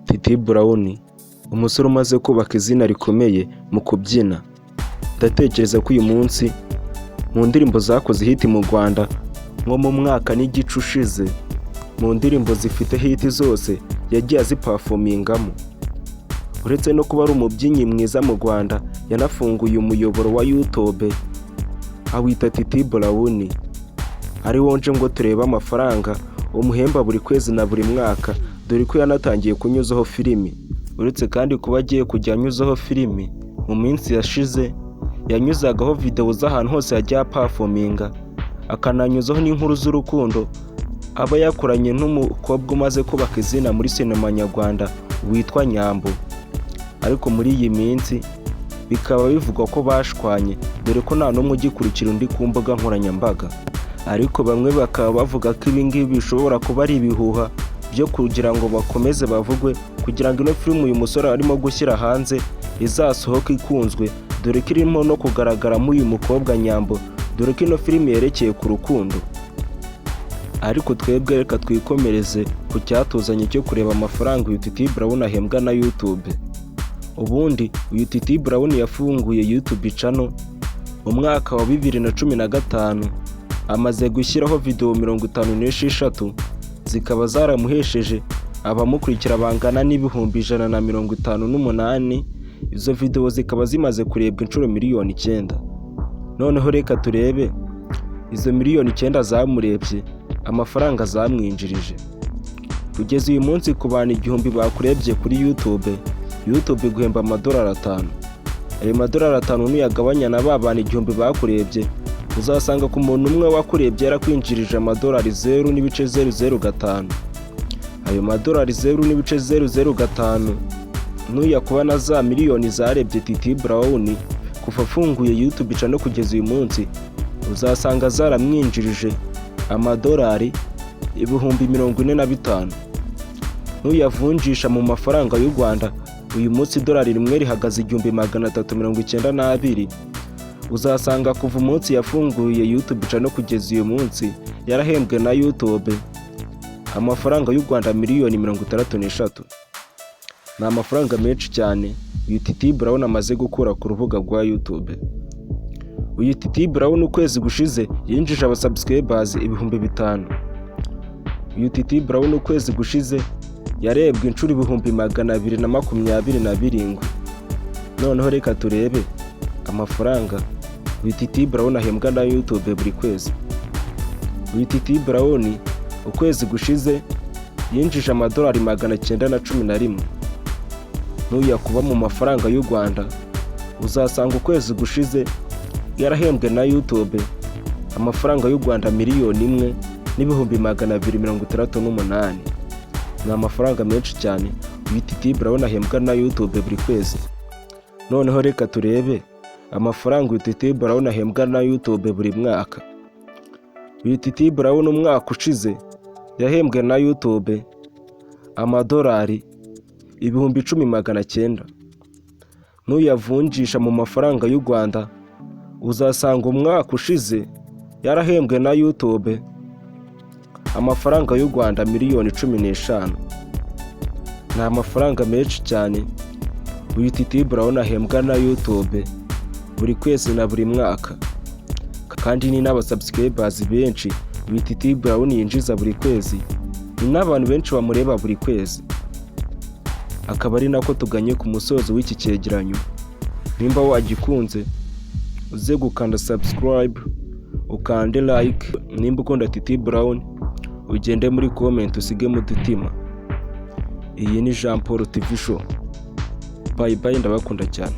TITI BROWN, umusore umaze kubaka izina rikomeye mu kubyina. Ndatekereza ko uyu munsi mu ndirimbo zakoze hit mu Rwanda nko mu mwaka n'igice ushize, mu ndirimbo zifite hit zose yagiye aziperformingamo. Uretse no kuba ari umubyinnyi mwiza mu Rwanda, yanafunguye umuyoboro wa YouTube awita TITI BROWN, ari wonje ngo turebe amafaranga umuhemba buri kwezi na buri mwaka, dore ko yanatangiye kunyuzaho filimi. Uretse kandi kuba agiye kujya anyuzaho filimi, mu minsi yashize yanyuzagaho video z'ahantu hose yagiye performinga, akananyuzaho n'inkuru z'urukundo aba yakoranye n'umukobwa umaze kubaka izina muri sinema nyarwanda witwa Nyambo. Ariko muri iyi minsi bikaba bivugwa ko bashwanye, dore ko nta n'umwe ugikurikira undi ku mbuga nkoranyambaga. Ariko bamwe bakaba bavuga ko ibi ngibi bishobora kuba ari ibihuha byo kugira ngo bakomeze bavugwe, kugira ngo ino filime uyu musore arimo gushyira hanze izasohoke ikunzwe, dore ko irimo no kugaragaramo uyu mukobwa Nyambo, dore ko ino filime yerekeye ku rukundo. Ariko twebwe reka twikomereze ku cyatuzanye cyo kureba amafaranga uyu TITI BROWN ahembwa na YouTube. Ubundi uyu TITI BROWN yafunguye YouTube channel mu mwaka wa 2015, amaze gushyiraho video 56 zikaba zaramuhesheje abamukurikira bangana n'ibihumbi 158. Izo video zikaba zimaze kurebwa inshuro miliyoni 9. Noneho reka turebe izo miliyoni 9 zamurebye amafaranga zamwinjirije. Kugeza uyu munsi ku bantu 1000 bakurebye kuri YouTube guhemba $5. Ayo $5 nuyagabanya na ba bantu 1000 bakurebye, uzasanga ku muntu umwe wakurebye yarakwinjirije $0.005. Ayo $0.005 nuyakuba na za miliyoni zarebye TITI BROWN kuva afunguye YouTube channel kugeza uyu munsi, uzasanga zaramwinjirije $45,000. Nuyavunjisha mu mafaranga y'u Rwanda, uyu munsi $1 rimwe rihagaze 1392. Uzasanga kuva umunsi yafunguye YouTube channel kugeza uyu munsi yarahembwe na YouTube amafaranga y'u Rwanda $63,000,000. Ni amafaranga menshi cyane uyu TITI BROWN amaze gukura ku rubuga rwa YouTube. Uyu TITI BROWN ukwezi gushize yinjije abasubscribers 5,000. Uyu TITI BROWN ukwezi gushize yarebwe inshuro 227. Noneho reka turebe amafaranga uyu TITI BROWN ahembwa na YouTube buri kwezi. Uyu TITI BROWN ukwezi gushize yinjije $911. Nuyakuba mu mafaranga y'u Rwanda, uzasanga ukwezi gushize yarahembwe na YouTube amafaranga y'u Rwanda $1,268,000. Ni amafaranga menshi cyane uyu TITI BROWN ahembwa na YouTube buri kwezi. Noneho reka turebe amafaranga uyu TITI BROWN ahembwa na YouTube buri mwaka. Uyu TITI BROWN umwaka ushize yahembwe na YouTube $10,900. Nuyavunjisha mu mafaranga y'u Rwanda, uzasanga umwaka ushize yarahembwe na YouTube amafaranga y'u Rwanda $15,000,000. Ni amafaranga menshi cyane uyu TITI BROWN ahembwa na YouTube buri kwezi na buri mwaka. Kandi ni n'abasubscribers benshi uyu TITI BROWN yinjiza buri kwezi, ni n'abantu benshi bamureba buri kwezi. Akaba ari nako tuganye ku musozo w'iki cyegeranyo. Nimba wagikunze, uze gukanda subscribe, ukande like. Nimba ukunda TITI BROWN, ugende muri comment usige mu dutima. Iyi ni Jean Paul TV Show. Bye bye, ndabakunda cyane.